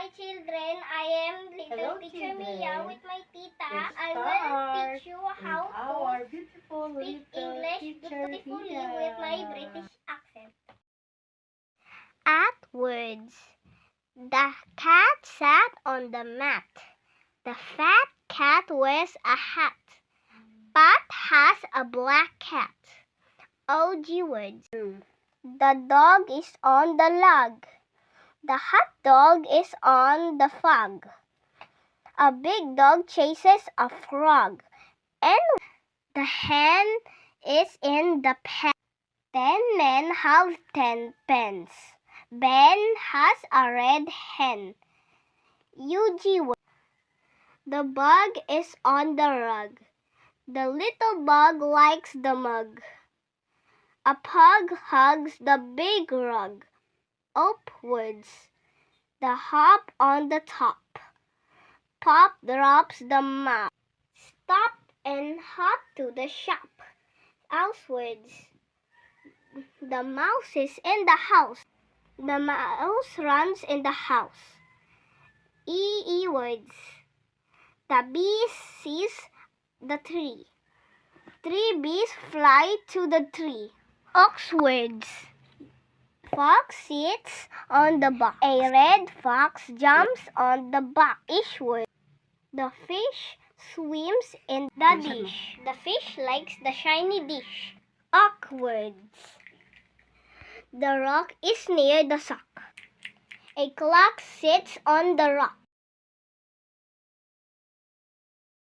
Hi children, I am little teacher Mia with my tita. Let's I will start teach you how our to beautiful speak little English teacher beautifully Mia. with my British accent. At words. The cat sat on the mat. The fat cat wears a hat. Pat has a black cat. OG words. The dog is on the log. The hot dog is on the fog. A big dog chases a frog. And the hen is in the pen. 10 men have 10 pens. Ben has a red hen. UG word. The bug is on the rug. The little bug likes the mug. A pug hugs the big rug. Upwards. The hop on the top. Pop drops the mop. Stop and hop to the shop. Outwards. The mouse is in the house. The mouse runs in the house. EE words. The bee sees the tree. 3 bees fly to the tree. Ox words. Fox sits on the box. A red fox jumps on the box. Fish word. The fish swims in the dish. The fish likes the shiny dish. Awkwards. The rock is near the sock. A clock sits on the rock.